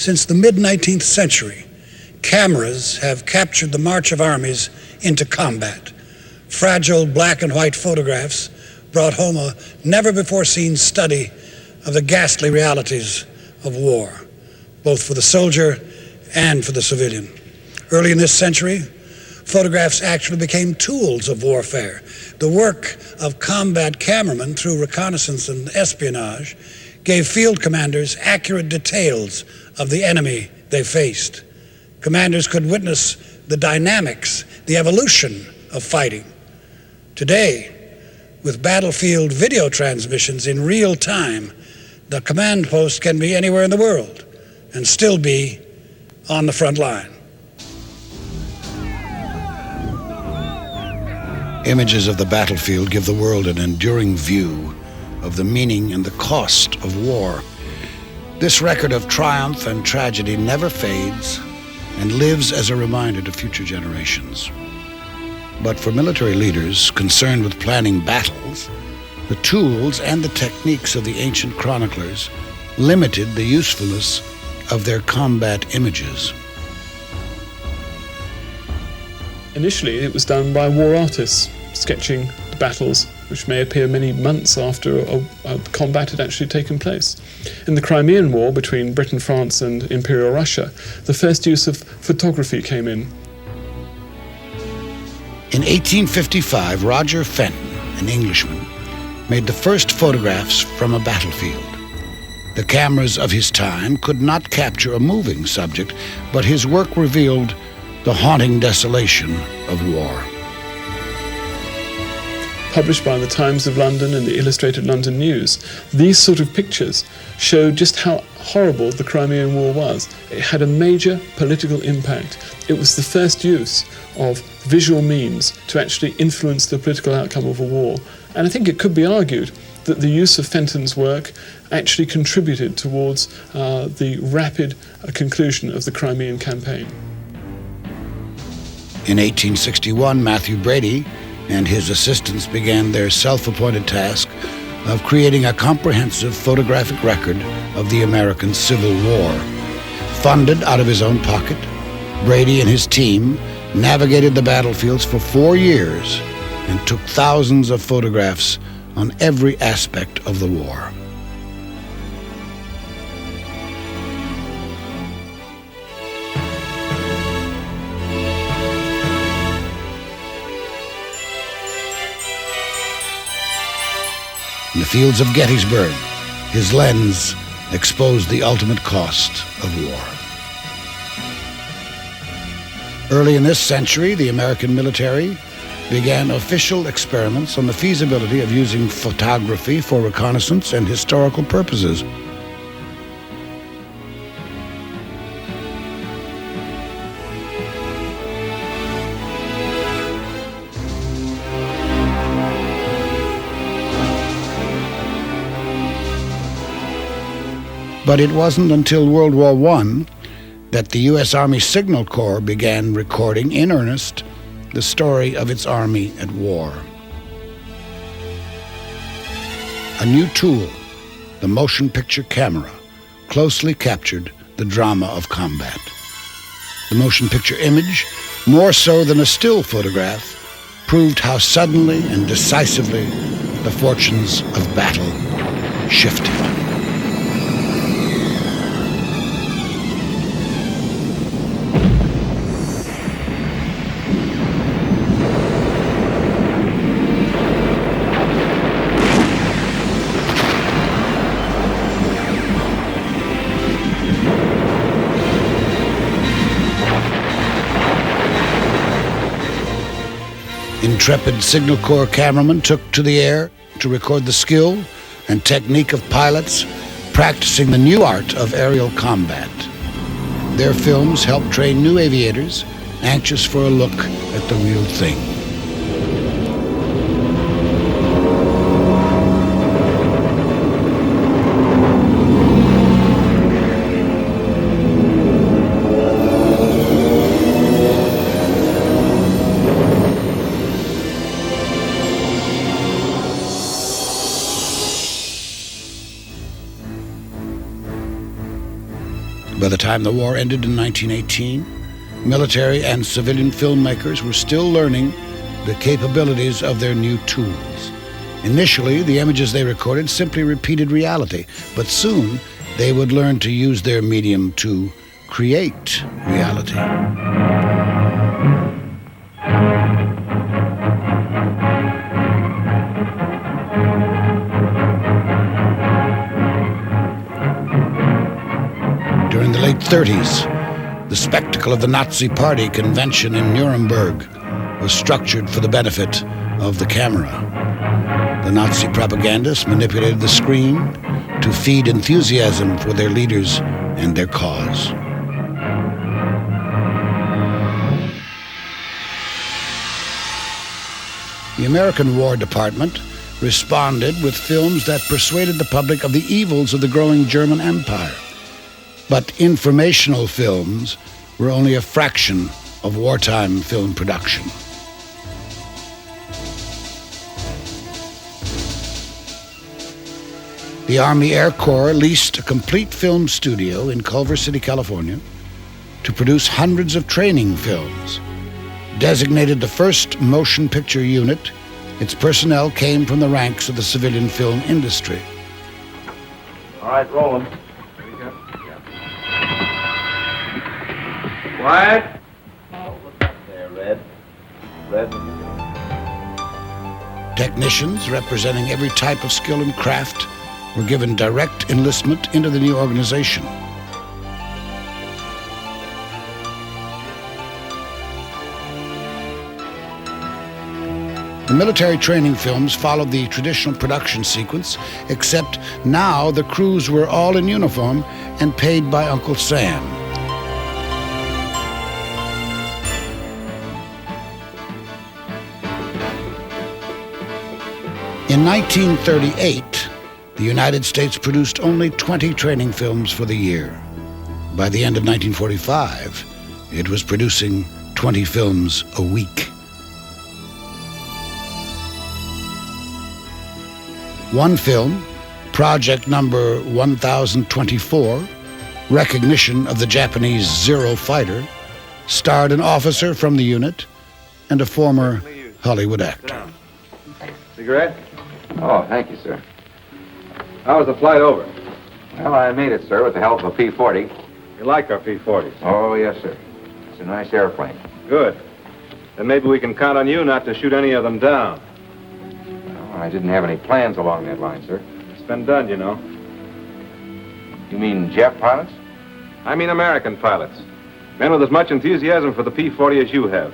Since the mid-19th century, cameras have captured the march of armies into combat. Fragile black and white photographs brought home a never-before-seen study of the ghastly realities of war, both for the soldier and for the civilian. Early in this century, photographs actually became tools of warfare. The work of combat cameramen through reconnaissance and espionage gave field commanders accurate details of the enemy they faced. Commanders could witness the dynamics, the evolution of fighting. Today, with battlefield video transmissions in real time, the command post can be anywhere in the world and still be on the front line. Images of the battlefield give the world an enduring view of the meaning and the cost of war. This record of triumph and tragedy never fades and lives as a reminder to future generations. But for military leaders concerned with planning battles, the tools and the techniques of the ancient chroniclers limited the usefulness of their combat images. Initially, it was done by war artists, sketching the battles, which may appear many months after a combat had actually taken place. In the Crimean War between Britain, France and Imperial Russia, the first use of photography came in. In 1855, Roger Fenton, an Englishman, made the first photographs from a battlefield. The cameras of his time could not capture a moving subject, but his work revealed the haunting desolation of war. Published by the Times of London and the Illustrated London News, these sort of pictures showed just how horrible the Crimean War was. It had a major political impact. It was the first use of visual means to actually influence the political outcome of a war. And I think it could be argued that the use of Fenton's work actually contributed towards the rapid conclusion of the Crimean campaign. In 1861, Matthew Brady and his assistants began their self-appointed task of creating a comprehensive photographic record of the American Civil War. Funded out of his own pocket, Brady and his team navigated the battlefields for 4 years and took thousands of photographs on every aspect of the war. In the fields of Gettysburg, his lens exposed the ultimate cost of war. Early in this century, the American military began official experiments on the feasibility of using photography for reconnaissance and historical purposes. But it wasn't until World War I that the U.S. Army Signal Corps began recording in earnest the story of its army at war. A new tool, the motion picture camera, closely captured the drama of combat. The motion picture image, more so than a still photograph, proved how suddenly and decisively the fortunes of battle shifted. Intrepid Signal Corps cameramen took to the air to record the skill and technique of pilots practicing the new art of aerial combat. Their films helped train new aviators anxious for a look at the real thing. By the time the war ended in 1918, military and civilian filmmakers were still learning the capabilities of their new tools. Initially, the images they recorded simply repeated reality, but soon they would learn to use their medium to create reality. During the late 30s, the spectacle of the Nazi Party convention in Nuremberg was structured for the benefit of the camera. The Nazi propagandists manipulated the screen to feed enthusiasm for their leaders and their cause. The American War Department responded with films that persuaded the public of the evils of the growing German Empire. But informational films were only a fraction of wartime film production. The Army Air Corps leased a complete film studio in Culver City, California, to produce hundreds of training films. Designated the first motion picture unit, its personnel came from the ranks of the civilian film industry. All right, roll them. Quiet. Oh, what's up there, Red? Red. Technicians representing every type of skill and craft were given direct enlistment into the new organization. The military training films followed the traditional production sequence, except now the crews were all in uniform and paid by Uncle Sam. In 1938, the United States produced only 20 training films for the year. By the end of 1945, it was producing 20 films a week. One film, project number 1024, Recognition of the Japanese Zero Fighter, starred an officer from the unit and a former Hollywood actor. Cigarette? Oh, thank you, sir. How was the flight over? Well, I made it, sir, with the help of a P-40. You like our P-40s? Oh, yes, sir. It's a nice airplane. Good. Then maybe we can count on you not to shoot any of them down. Well, I didn't have any plans along that line, sir. It's been done, you know. You mean jet pilots? I mean American pilots. Men with as much enthusiasm for the P-40 as you have,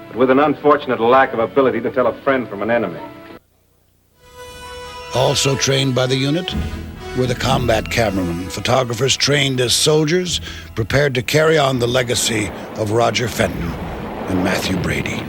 but with an unfortunate lack of ability to tell a friend from an enemy. Also trained by the unit were the combat cameramen, photographers trained as soldiers, prepared to carry on the legacy of Roger Fenton and Matthew Brady.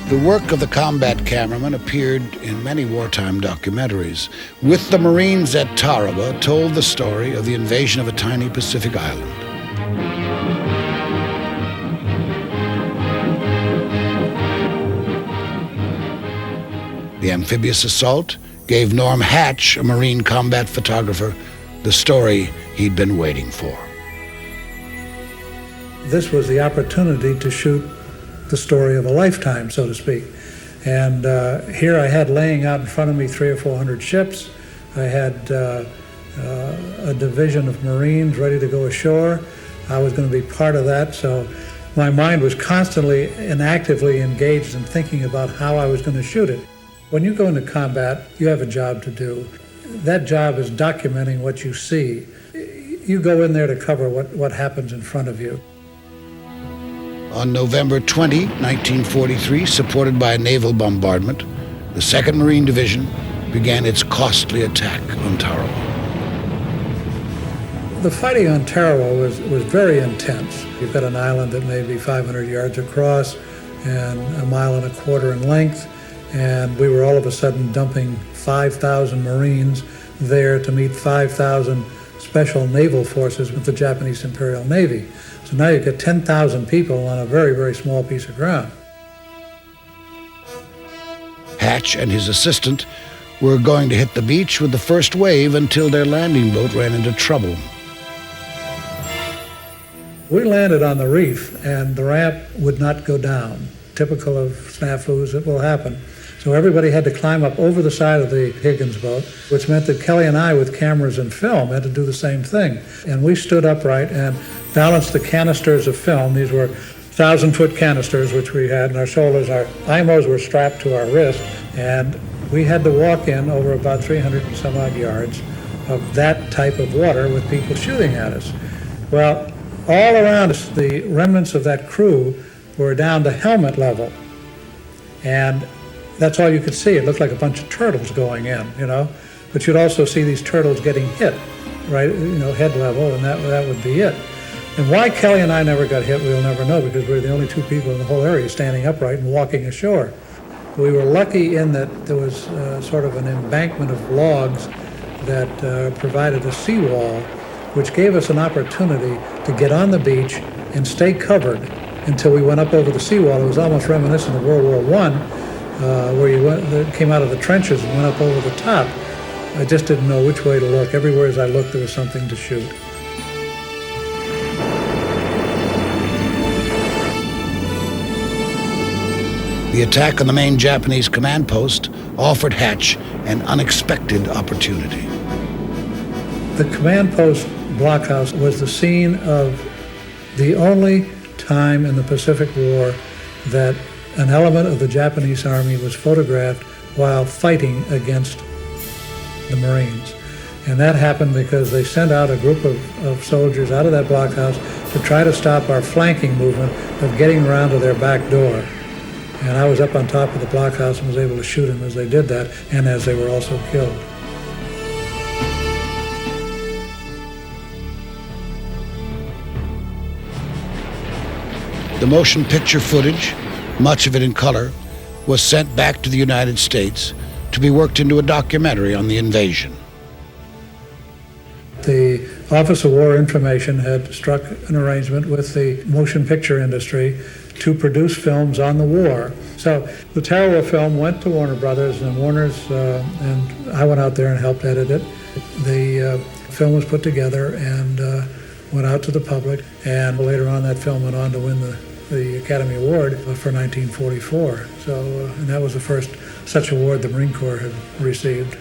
The work of the combat cameraman appeared in many wartime documentaries. With the Marines at Tarawa told the story of the invasion of a tiny Pacific island. The amphibious assault gave Norm Hatch, a Marine combat photographer, the story he'd been waiting for. This was the opportunity to shoot the story of a lifetime, so to speak. And here I had laying out in front of me 300 or 400 ships. I had a division of Marines ready to go ashore. I was going to be part of that, so my mind was constantly and actively engaged in thinking about how I was going to shoot it. When you go into combat, you have a job to do. That job is documenting what you see. You go in there to cover what happens in front of you. On November 20, 1943, supported by a naval bombardment, the 2nd Marine Division began its costly attack on Tarawa. The fighting on Tarawa was very intense. You've got an island that may be 500 yards across and 1.25 miles in length, and we were all of a sudden dumping 5,000 Marines there to meet 5,000 special naval forces with the Japanese Imperial Navy. So now you get 10,000 people on a very, very small piece of ground. Hatch and his assistant were going to hit the beach with the first wave until their landing boat ran into trouble. We landed on the reef, and the ramp would not go down. Typical of snafus that will happen. So everybody had to climb up over the side of the Higgins boat, which meant that Kelly and I, with cameras and film, had to do the same thing. And we stood upright and balanced the canisters of film. These were 1,000-foot canisters, which we had on our shoulders. Our IMOs were strapped to our wrist, and we had to walk in over about 300 and some odd yards of that type of water with people shooting at us. Well, all around us, the remnants of that crew were down to helmet level. And that's all you could see. It looked like a bunch of turtles going in, you know. But you'd also see these turtles getting hit, right, you know, head level, and that would be it. And why Kelly and I never got hit, we'll never know, because we were the only two people in the whole area standing upright and walking ashore. We were lucky in that there was sort of an embankment of logs that provided a seawall, which gave us an opportunity to get on the beach and stay covered until we went up over the seawall. It was almost reminiscent of World War I, where you came out of the trenches and went up over the top. I just didn't know which way to look. Everywhere as I looked, there was something to shoot. The attack on the main Japanese command post offered Hatch an unexpected opportunity. The command post blockhouse was the scene of the only time in the Pacific War that an element of the Japanese Army was photographed while fighting against the Marines. And that happened because they sent out a group of soldiers out of that blockhouse to try to stop our flanking movement of getting around to their back door. And I was up on top of the blockhouse and was able to shoot them as they did that, and as they were also killed. The motion picture footage, much of it in color, was sent back to the United States to be worked into a documentary on the invasion. The Office of War Information had struck an arrangement with the motion picture industry to produce films on the war. So the Tarawa film went to Warner Brothers, and Warner's, and I went out there and helped edit it. The film was put together and went out to the public, and later on that film went on to win the Academy Award for 1944. So, and that was the first such award the Marine Corps had received.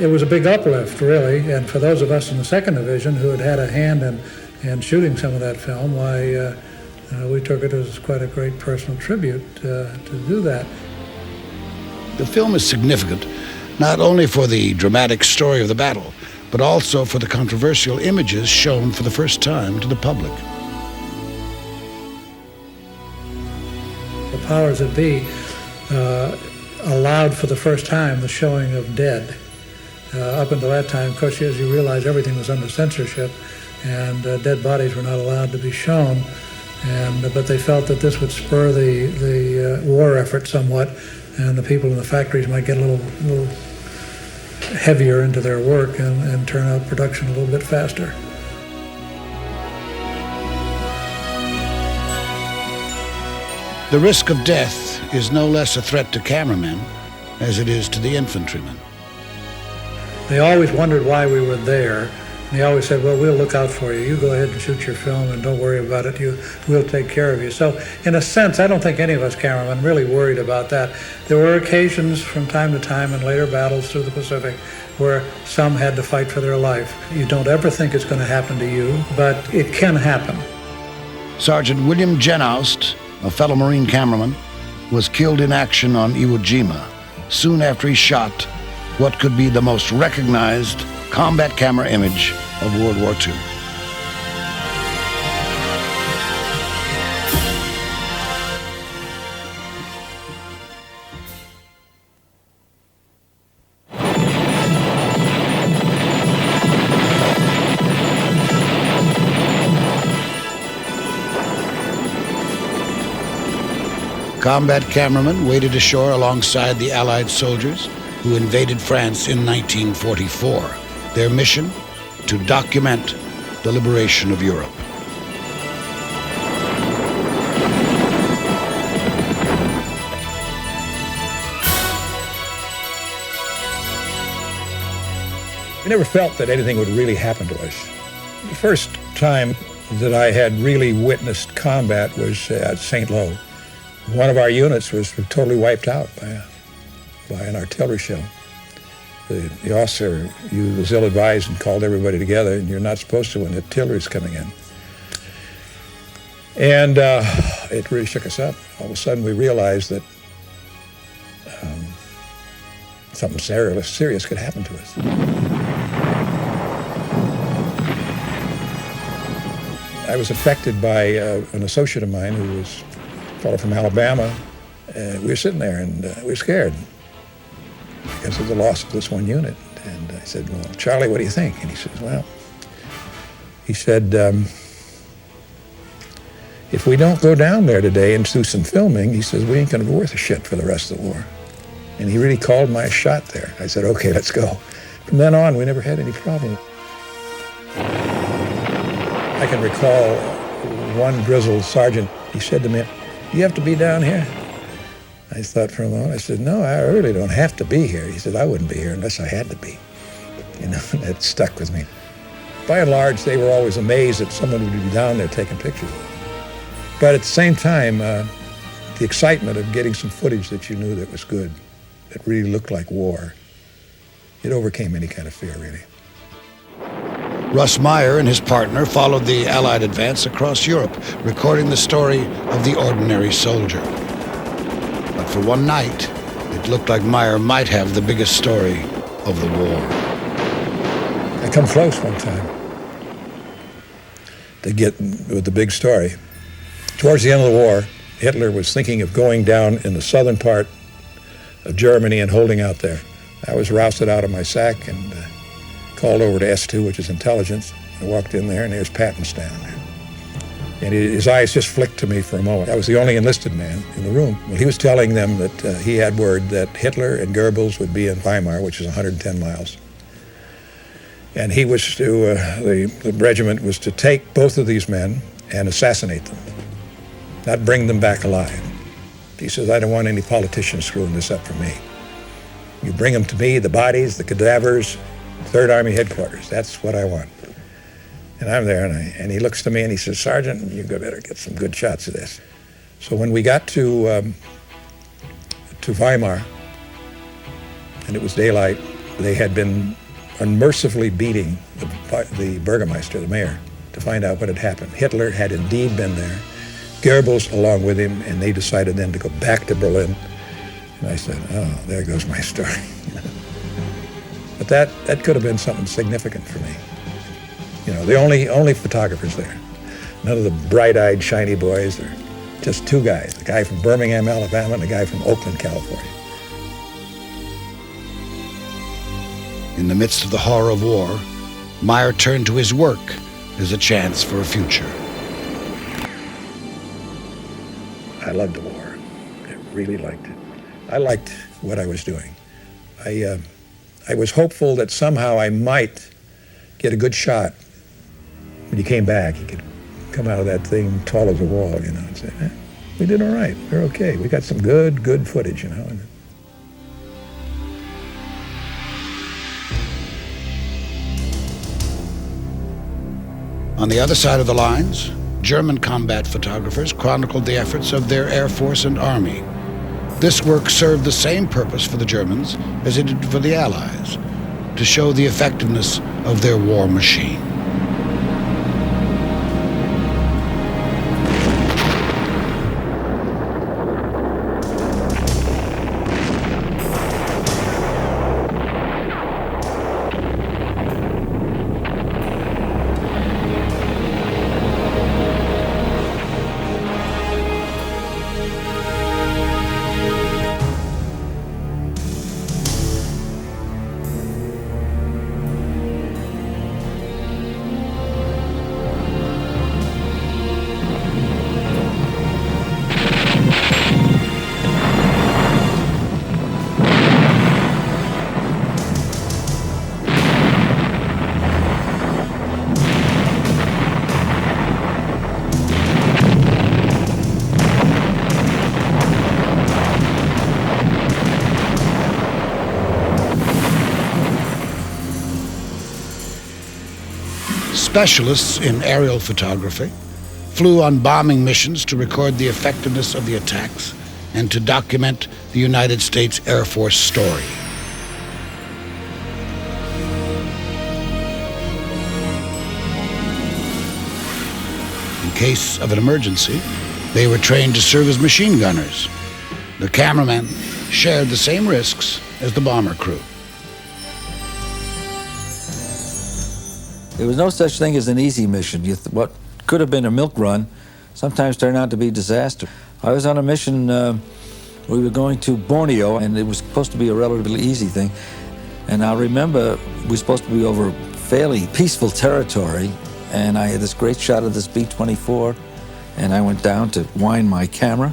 It was a big uplift, really, and for those of us in the 2nd Division who had a hand in shooting some of that film, why, we took it as quite a great personal tribute to do that. The film is significant not only for the dramatic story of the battle, but also for the controversial images shown for the first time to the public. The powers that be allowed for the first time the showing of dead. Up until that time, of course, as you realize, everything was under censorship, and dead bodies were not allowed to be shown. But they felt that this would spur the war effort somewhat, and the people in the factories might get a little heavier into their work and turn out production a little bit faster. The risk of death is no less a threat to cameramen as it is to the infantrymen. They always wondered why we were there. They always said, well, we'll look out for you. You go ahead and shoot your film and don't worry about it. We'll take care of you. So in a sense, I don't think any of us cameramen really worried about that. There were occasions from time to time in later battles through the Pacific where some had to fight for their life. You don't ever think it's going to happen to you, but it can happen. Sergeant William 𝘽𝙧𝙪𝙩𝙪, a fellow Marine cameraman, was killed in action on Iwo Jima soon after he shot what could be the most recognized combat camera image of World War II. Combat cameramen waded ashore alongside the Allied soldiers who invaded France in 1944. Their mission? to document the liberation of Europe. We never felt that anything would really happen to us. The first time that I had really witnessed combat was at St. Lo. One of our units was totally wiped out by an artillery shell. The officer, he was ill-advised and called everybody together, and you're not supposed to when the artillery's coming in. And it really shook us up. All of a sudden we realized that something serious could happen to us. I was affected by an associate of mine who was a fellow from Alabama. We were sitting there and we were scared because of the loss of this one unit. And I said, well, Charlie, what do you think? And he says, well, he said, if we don't go down there today and do some filming, he says, we ain't gonna be worth a shit for the rest of the war. And he really called my shot there. I said, okay, let's go. From then on, we never had any problem. I can recall one grizzled sergeant, he said to me, you have to be down here? I thought for a moment, I said, no, I really don't have to be here. He said, I wouldn't be here unless I had to be. You know, that stuck with me. By and large, they were always amazed that someone would be down there taking pictures. But at the same time, the excitement of getting some footage that you knew that was good, that really looked like war, it overcame any kind of fear, really. Russ Meyer and his partner followed the Allied advance across Europe, recording the story of the ordinary soldier. But for one night, it looked like Meyer might have the biggest story of the war. I come close one time to get with the big story. Towards the end of the war, Hitler was thinking of going down in the southern part of Germany and holding out there. I was rousted out of my sack and called over to S2, which is intelligence. I walked in there, and there's Patton standing there. And his eyes just flicked to me for a moment. I was the only enlisted man in the room. Well, he was telling them that he had word that Hitler and Goebbels would be in Weimar, which is 110 miles. And he was to, the regiment was to take both of these men and assassinate them, not bring them back alive. He says, I don't want any politicians screwing this up for me. You bring them to me, the bodies, the cadavers, 3rd Army headquarters. That's what I want. And I'm there, and he looks to me and he says, Sergeant, you better get some good shots of this. So when we got to Weimar, and it was daylight, they had been unmercifully beating the Burgermeister, the mayor, to find out what had happened. Hitler had indeed been there, Goebbels along with him, and they decided then to go back to Berlin. And I said, oh, there goes my story. But that could have been something significant for me. You know, the only photographers there. None of the bright-eyed, shiny boys. They're just two guys, the guy from Birmingham, Alabama, and the guy from Oakland, California. In the midst of the horror of war, Meyer turned to his work as a chance for a future. I loved the war. I really liked it. I liked what I was doing. I was hopeful that somehow I might get a good shot. When he came back, he could come out of that thing tall as a wall, you know, and say, we did all right, we're okay. We got some good footage, you know. On the other side of the lines, German combat photographers chronicled the efforts of their Air Force and Army. This work served the same purpose for the Germans as it did for the Allies, to show the effectiveness of their war machine. specialists in aerial photography, flew on bombing missions to record the effectiveness of the attacks and to document the United States Air Force story. In case of an emergency, they were trained to serve as machine gunners. The cameramen shared the same risks as the bomber crew. There was no such thing as an easy mission. What could have been a milk run sometimes turned out to be disaster. I was on a mission, we were going to Borneo, and it was supposed to be a relatively easy thing. And I remember we were supposed to be over fairly peaceful territory, and I had this great shot of this B-24, and I went down to wind my camera,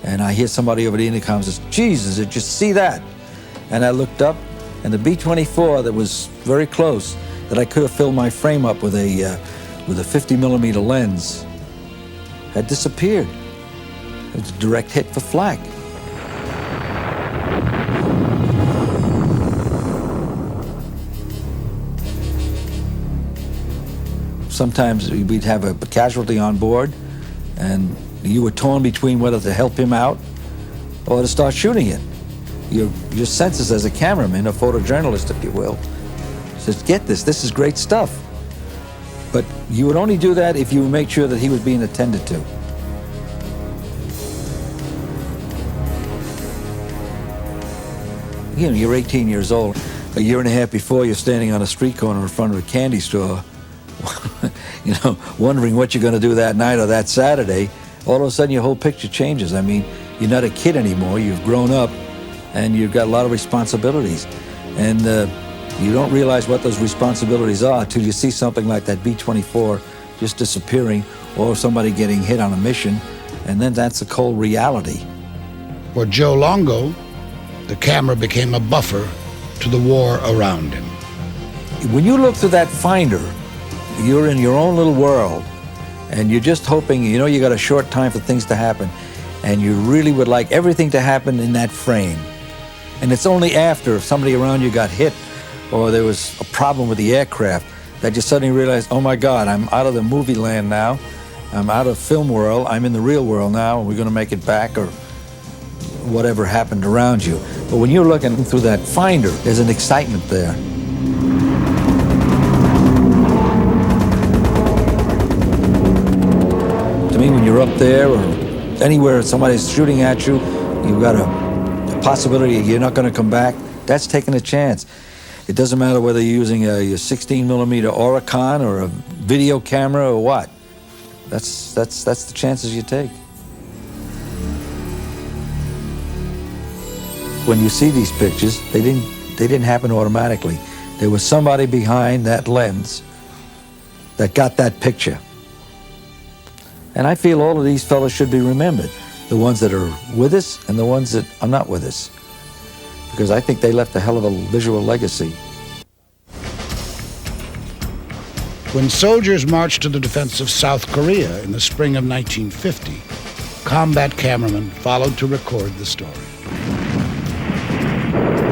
and I hear somebody over the intercom says, "Jesus, did you see that?" And I looked up, and the B-24 that was very close, that I could have filled my frame up with a 50mm lens, had disappeared. It was a direct hit for flak. Sometimes we'd have a casualty on board, and you were torn between whether to help him out or to start shooting it. Your senses as a cameraman, a photojournalist, if you will, says, "Get this, this is great stuff." But you would only do that if you make sure that he was being attended to. You know, you're 18 years old. A year and a half before, you're standing on a street corner in front of a candy store, you know, wondering what you're going to do that night or that Saturday. All of a sudden, your whole picture changes. I mean, you're not a kid anymore. You've grown up, and you've got a lot of responsibilities. And you don't realize what those responsibilities are till you see something like that B-24 just disappearing, or somebody getting hit on a mission, and then that's a cold reality. For Joe Longo, the camera became a buffer to the war around him. When you look through that finder, you're in your own little world, and you're just hoping, you know, you got a short time for things to happen, and you really would like everything to happen in that frame. And it's only after somebody around you got hit or there was a problem with the aircraft that you suddenly realize, oh my God, I'm out of the movie land now. I'm out of film world. I'm in the real world now, and we're going to make it back, or whatever happened around you. But when you're looking through that finder, there's an excitement there. To me, when you're up there or anywhere somebody's shooting at you, you've got a possibility you're not going to come back, that's taking a chance. It doesn't matter whether you're using a 16mm Oricon or a video camera or what. That's the chances you take. When you see these pictures, they didn't happen automatically. There was somebody behind that lens that got that picture. And I feel all of these fellows should be remembered. The ones that are with us and the ones that are not with us. Because I think they left a hell of a visual legacy. When soldiers marched to the defense of South Korea in the spring of 1950, combat cameramen followed to record the story.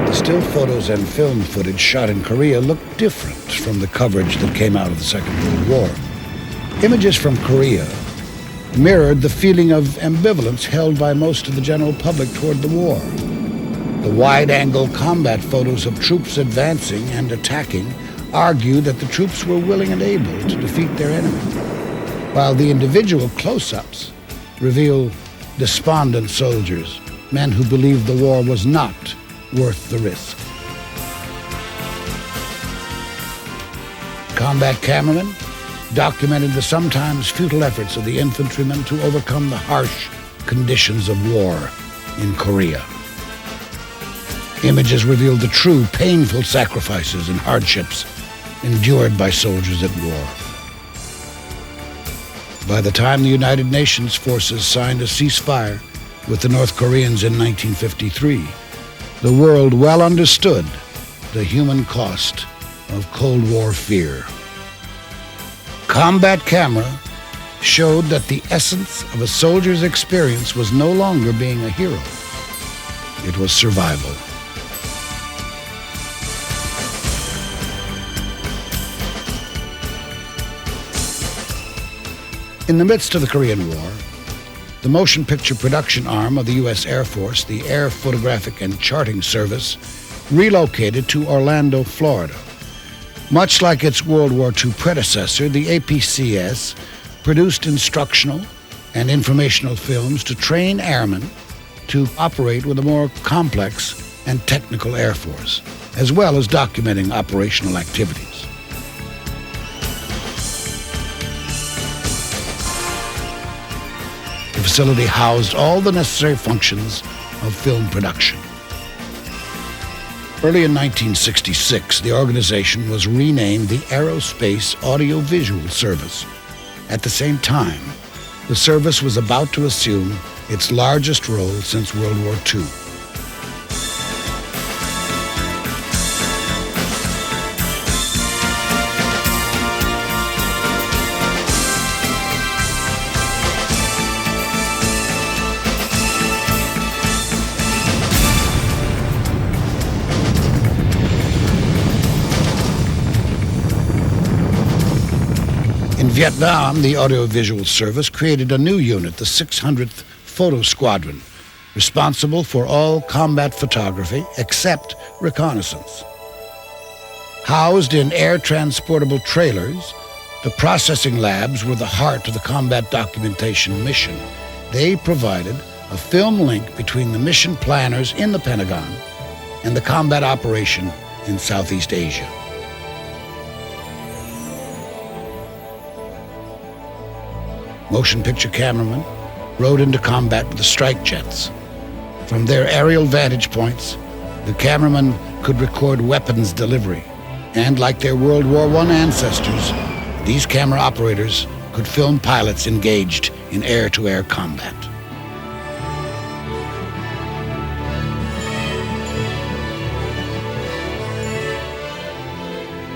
The still photos and film footage shot in Korea looked different from the coverage that came out of the Second World War. Images from Korea mirrored the feeling of ambivalence held by most of the general public toward the war. The wide-angle combat photos of troops advancing and attacking argued that the troops were willing and able to defeat their enemy, while the individual close-ups reveal despondent soldiers, men who believed the war was not worth the risk. Combat cameramen documented the sometimes futile efforts of the infantrymen to overcome the harsh conditions of war in Korea. Images revealed the true, painful sacrifices and hardships endured by soldiers at war. By the time the United Nations forces signed a ceasefire with the North Koreans in 1953, the world well understood the human cost of Cold War fear. Combat camera showed that the essence of a soldier's experience was no longer being a hero. It was survival. In the midst of the Korean War, the motion picture production arm of the U.S. Air Force, the Air Photographic and Charting Service, relocated to Orlando, Florida. Much like its World War II predecessor, the APCS produced instructional and informational films to train airmen to operate with a more complex and technical Air Force, as well as documenting operational activities. The facility housed all the necessary functions of film production. Early in 1966, the organization was renamed the Aerospace Audiovisual Service. At the same time, the service was about to assume its largest role since World War II. In Vietnam, the Audiovisual Service created a new unit, the 600th Photo Squadron, responsible for all combat photography except reconnaissance. Housed in air-transportable trailers, the processing labs were the heart of the combat documentation mission. They provided a film link between the mission planners in the Pentagon and the combat operation in Southeast Asia. Motion picture cameramen rode into combat with the strike jets. From their aerial vantage points, the cameramen could record weapons delivery. And like their World War I ancestors, these camera operators could film pilots engaged in air-to-air combat.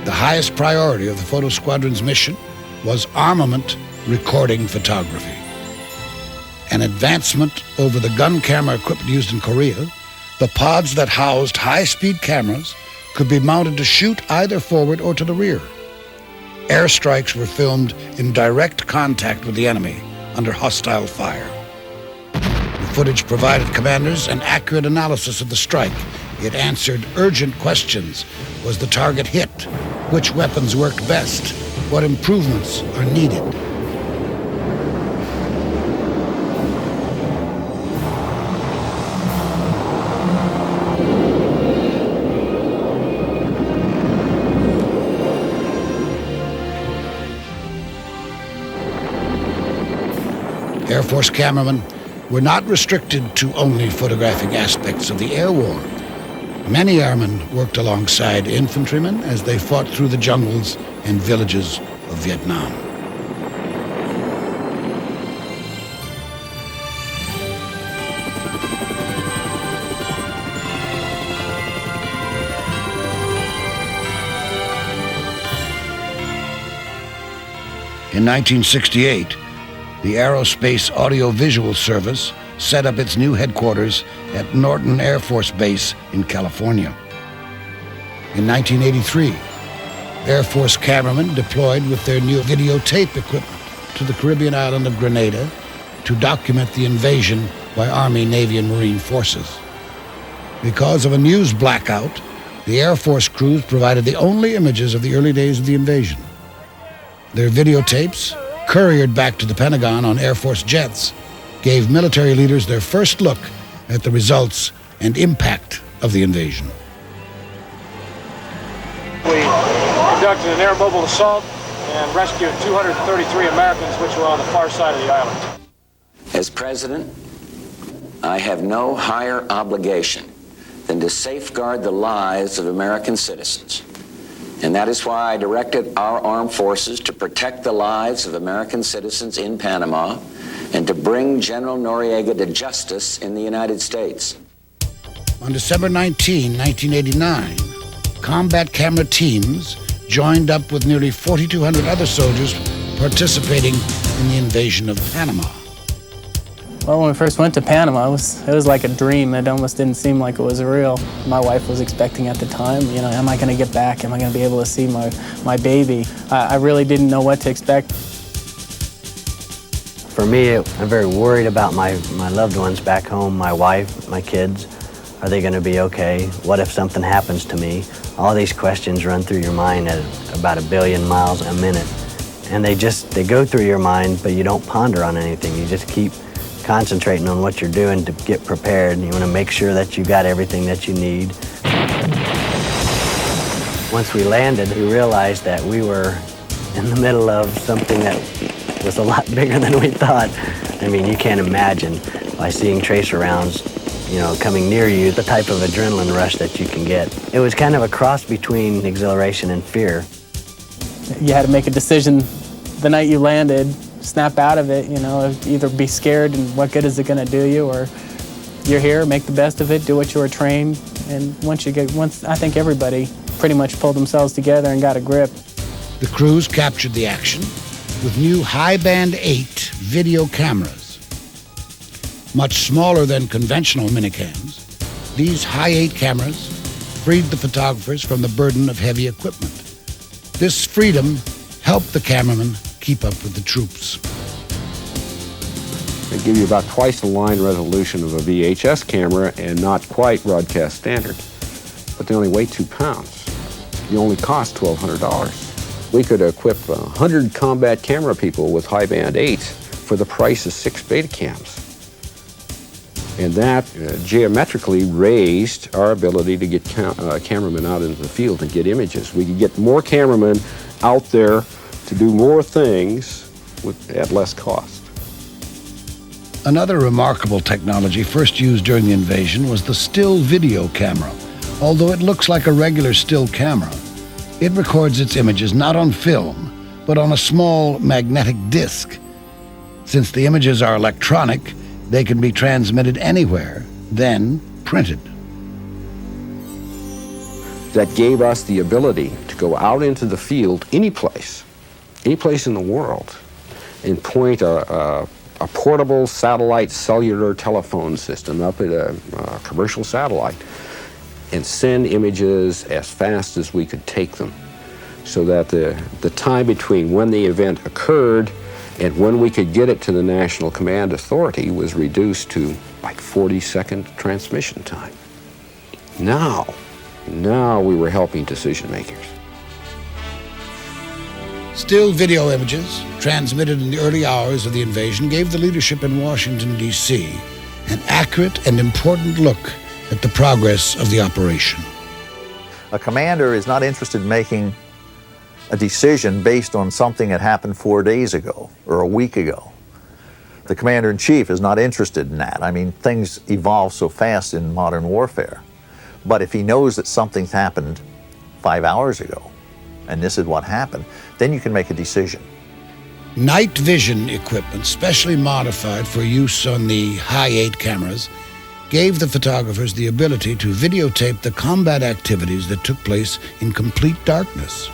The highest priority of the Photo Squadron's mission was armament recording photography. An advancement over the gun camera equipment used in Korea, the pods that housed high-speed cameras could be mounted to shoot either forward or to the rear. Airstrikes were filmed in direct contact with the enemy under hostile fire. The footage provided commanders an accurate analysis of the strike. It answered urgent questions. Was the target hit? Which weapons worked best? What improvements are needed? Air Force cameramen were not restricted to only photographing aspects of the air war. Many airmen worked alongside infantrymen as they fought through the jungles and villages of Vietnam. In 1968, the Aerospace Audiovisual Service set up its new headquarters at Norton Air Force Base in California. In 1983, Air Force cameramen deployed with their new videotape equipment to the Caribbean island of Grenada to document the invasion by Army, Navy, and Marine forces. Because of a news blackout, the Air Force crews provided the only images of the early days of the invasion. Their videotapes, couriered back to the Pentagon on Air Force jets, gave military leaders their first look at the results and impact of the invasion. We conducted an air mobile assault and rescued 233 Americans, which were on the far side of the island. As president, I have no higher obligation than to safeguard the lives of American citizens. And that is why I directed our armed forces to protect the lives of American citizens in Panama and to bring General Noriega to justice in the United States. On December 19, 1989, combat camera teams joined up with nearly 4,200 other soldiers participating in the invasion of Panama. Well, when we first went to Panama, it was like a dream. It almost didn't seem like it was real. My wife was expecting at the time, am I going to get back? Am I going to be able to see my baby? I really didn't know what to expect. For me, I'm very worried about my loved ones back home, my wife, my kids. Are they going to be okay? What if something happens to me? All these questions run through your mind at about 1 billion miles a minute. And they go through your mind, but you don't ponder on anything. You just keep concentrating on what you're doing to get prepared. You want to make sure that you got everything that you need. Once we landed, we realized that we were in the middle of something that was a lot bigger than we thought. I mean, you can't imagine by seeing tracer rounds, coming near you, the type of adrenaline rush that you can get. It was kind of a cross between exhilaration and fear. You had to make a decision the night you landed, snap out of it, either be scared and what good is it going to do you, or you're here, make the best of it, do what you were trained. And once I think everybody pretty much pulled themselves together and got a grip. The crews captured the action with new high-band 8 video cameras. Much smaller than conventional minicams, these high 8 cameras freed the photographers from the burden of heavy equipment. This freedom helped the cameramen keep up with the troops. They give you about twice the line resolution of a VHS camera and not quite broadcast standard. But they only weigh 2 pounds. They only cost $1,200. We could equip 100 combat camera people with high band 8 for the price of 6 Betacams. And that geometrically raised our ability to get cameramen out into the field and get images. We could get more cameramen out there to do more things at less cost. Another remarkable technology first used during the invasion was the still video camera. Although it looks like a regular still camera, it records its images not on film, but on a small magnetic disc. Since the images are electronic, they can be transmitted anywhere, then printed. That gave us the ability to go out into the field any place in the world, and point a portable satellite cellular telephone system up at a commercial satellite and send images as fast as we could take them, so that the time between when the event occurred and when we could get it to the National Command Authority was reduced to like 40-second transmission time. Now we were helping decision makers. Still video images, transmitted in the early hours of the invasion, gave the leadership in Washington, D.C. an accurate and important look at the progress of the operation. A commander is not interested in making a decision based on something that happened 4 days ago or a week ago. The commander-in-chief is not interested in that. I mean, things evolve so fast in modern warfare. But if he knows that something's happened 5 hours ago, and this is what happened, then you can make a decision. Night vision equipment, specially modified for use on the high 8 cameras, gave the photographers the ability to videotape the combat activities that took place in complete darkness.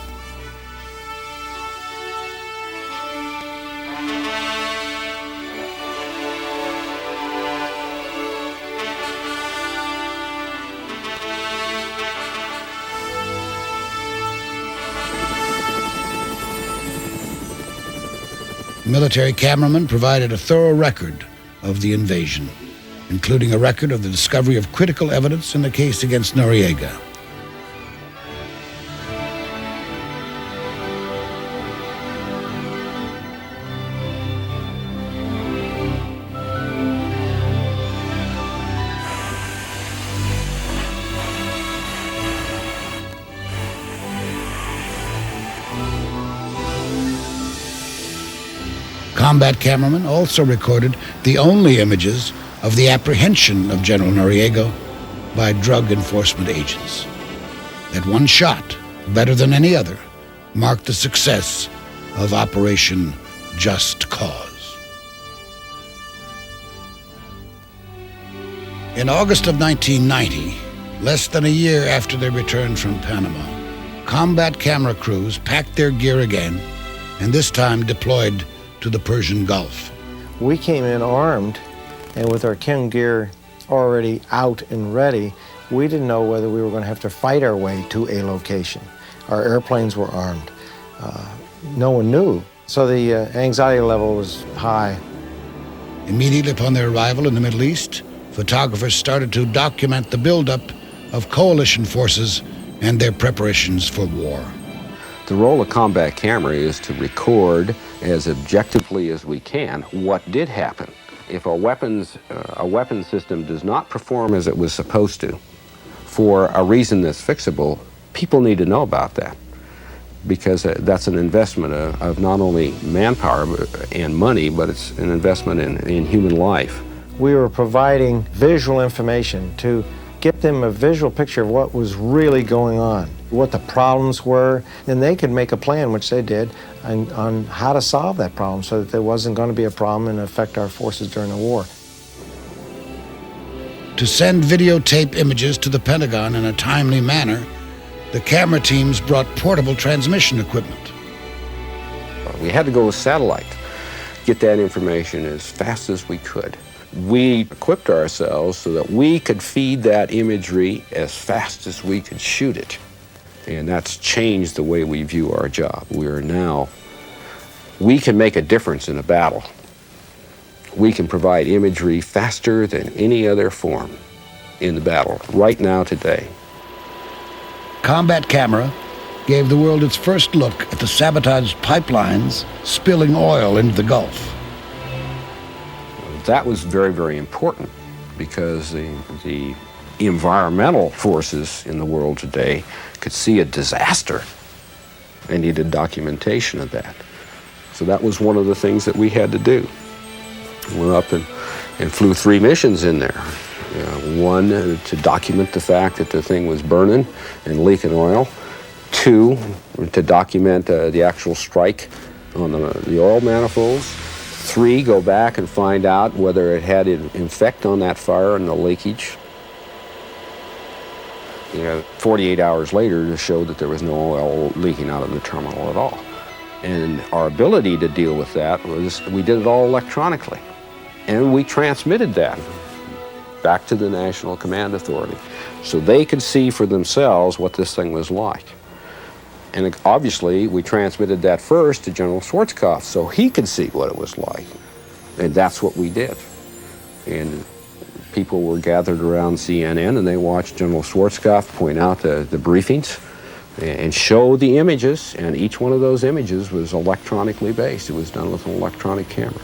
Military cameramen provided a thorough record of the invasion, including a record of the discovery of critical evidence in the case against Noriega. Combat cameramen also recorded the only images of the apprehension of General Noriega by drug enforcement agents. That one shot, better than any other, marked the success of Operation Just Cause. In August of 1990, less than a year after their return from Panama, combat camera crews packed their gear again, and this time deployed to the Persian Gulf. We came in armed, and with our chem gear already out and ready, we didn't know whether we were going to have to fight our way to a location. Our airplanes were armed. No one knew. So the anxiety level was high. Immediately upon their arrival in the Middle East, photographers started to document the buildup of coalition forces and their preparations for war. The role of combat camera is to record as objectively as we can what did happen. If a weapon system does not perform as it was supposed to, for a reason that's fixable, people need to know about that, because that's an investment of not only manpower and money, but it's an investment in human life. We were providing visual information to get them a visual picture of what was really going on, what the problems were, and they could make a plan, which they did, on how to solve that problem so that there wasn't going to be a problem and affect our forces during the war. To send videotape images to the Pentagon in a timely manner, the camera teams brought portable transmission equipment. We had to go with satellite, get that information as fast as we could. We equipped ourselves so that we could feed that imagery as fast as we could shoot it. And that's changed the way we view our job. We can make a difference in a battle. We can provide imagery faster than any other form in the battle, right now, today. Combat camera gave the world its first look at the sabotaged pipelines spilling oil into the Gulf. That was very, very important, because the environmental forces in the world today could see a disaster and needed documentation of that. So that was one of the things that we had to do. We went up and flew 3 missions in there. One, to document the fact that the thing was burning and leaking oil. 2, to document the actual strike on the oil manifolds. 3, go back and find out whether it had an effect on that fire and the leakage. 48 hours later to show that there was no oil leaking out of the terminal at all. And our ability to deal with that was, we did it all electronically. And we transmitted that back to the National Command Authority so they could see for themselves what this thing was like. And obviously, we transmitted that first to General 𝘽𝙧𝙪𝙯 so he could see what it was like. And that's what we did. And people were gathered around CNN and they watched General 𝘽𝙧𝙪𝙯 point out the briefings and show the images, and each one of those images was electronically based. It was done with an electronic camera,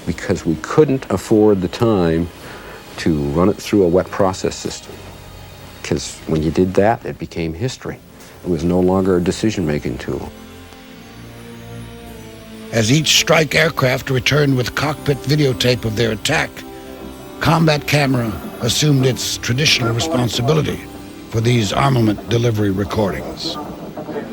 because we couldn't afford the time to run it through a wet process system. Because when you did that, it became history. It was no longer a decision-making tool. As each strike aircraft returned with cockpit videotape of their attack, combat camera assumed its traditional responsibility for these armament delivery recordings.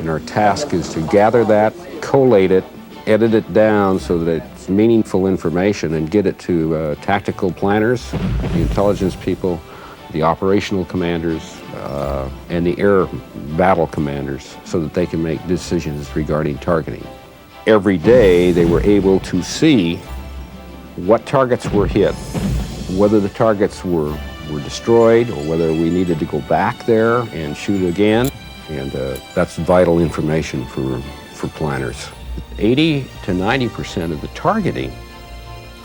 And our task is to gather that, collate it, edit it down so that it's meaningful information, and get it to tactical planners, the intelligence people, the operational commanders, and the air battle commanders, so that they can make decisions regarding targeting. Every day they were able to see what targets were hit, whether the targets were destroyed, or whether we needed to go back there and shoot again. And that's vital information for planners. 80 to 90% of the targeting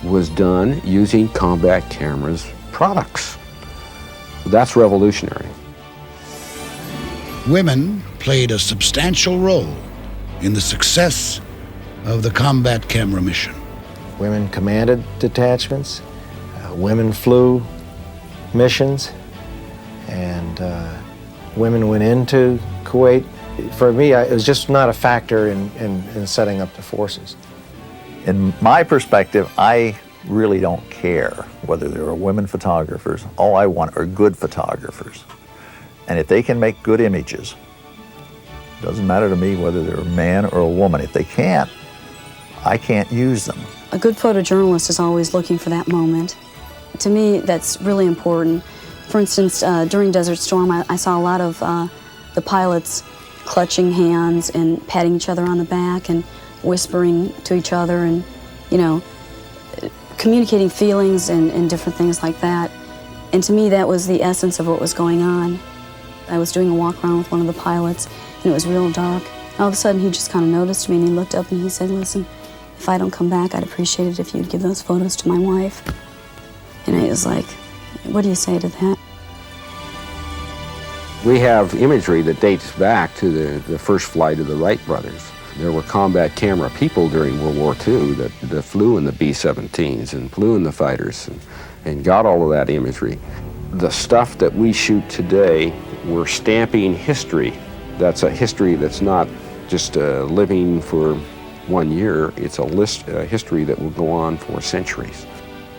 was done using combat cameras products. That's revolutionary. Women played a substantial role in the success of the combat camera mission. Women commanded detachments, women flew missions, and women went into Kuwait. For me, it was just not a factor in setting up the forces. In my perspective, I really don't care whether there are women photographers. All I want are good photographers. And if they can make good images, it doesn't matter to me whether they're a man or a woman. If they can't, I can't use them. A good photojournalist is always looking for that moment. To me, that's really important. For instance, during Desert Storm, I saw a lot of the pilots clutching hands and patting each other on the back and whispering to each other and, you know, communicating feelings and different things like that. And to me, that was the essence of what was going on. I was doing a walk around with one of the pilots, and it was real dark. All of a sudden, he just kind of noticed me, and he looked up and he said, "Listen," if I don't come back, I'd appreciate it if you'd give those photos to my wife. And I was like, what do you say to that? We have imagery that dates back to the first flight of the Wright brothers. There were combat camera people during World War II that flew in the B-17s and flew in the fighters and got all of that imagery. The stuff that we shoot today, we're stamping history. That's a history that's not just living for 1 year. It's a history that will go on for centuries.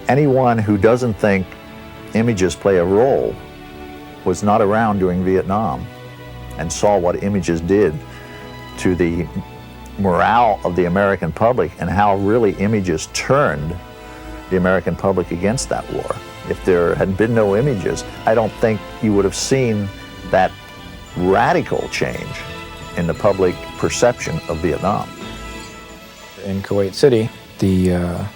Anyone who doesn't think images play a role was not around during Vietnam and saw what images did to the morale of the American public and how really images turned the American public against that war. If there had been no images, I don't think you would have seen that radical change in the public perception of Vietnam. In Kuwait City, the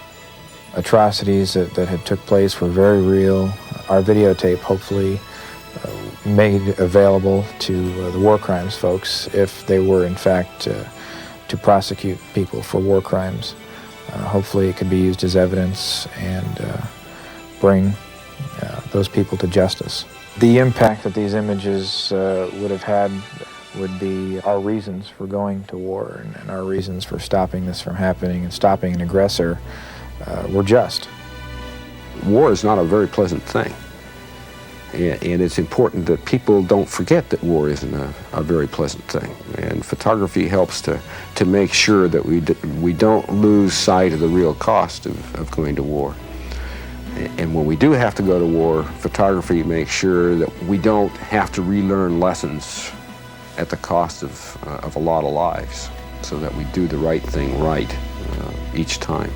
atrocities that had took place were very real. Our videotape hopefully made available to the war crimes folks if they were in fact to prosecute people for war crimes. Hopefully it could be used as evidence and bring those people to justice. The impact that these images would have had would be our reasons for going to war and our reasons for stopping this from happening and stopping an aggressor were just. War is not a very pleasant thing. And it's important that people don't forget that war isn't a very pleasant thing. And photography helps to make sure that we don't lose sight of the real cost of going to war. And when we do have to go to war, photography makes sure that we don't have to relearn lessons at the cost of a lot of lives, so that we do the right thing right each time.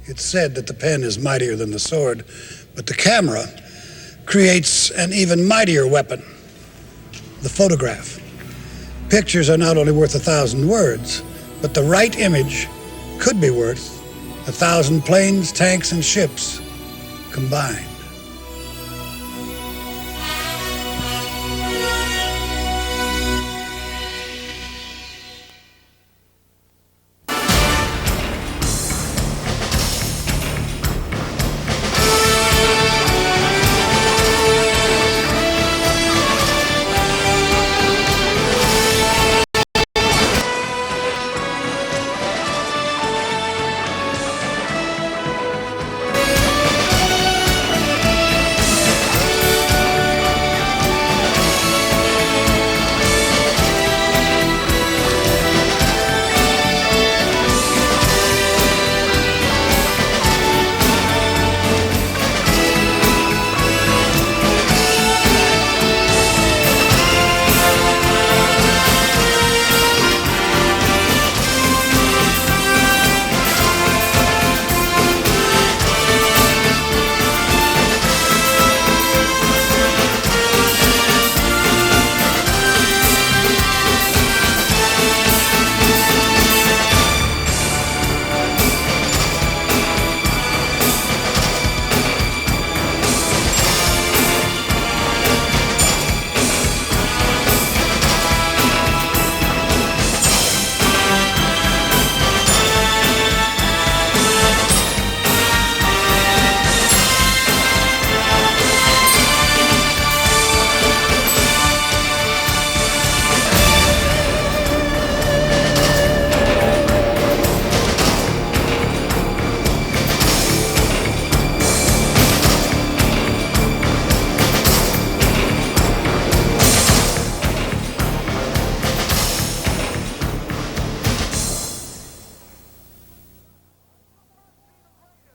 It's said that the pen is mightier than the sword, but the camera creates an even mightier weapon, the photograph. Pictures are not only worth 1,000 words, but the right image could be worth 1,000 planes, tanks, and ships combined.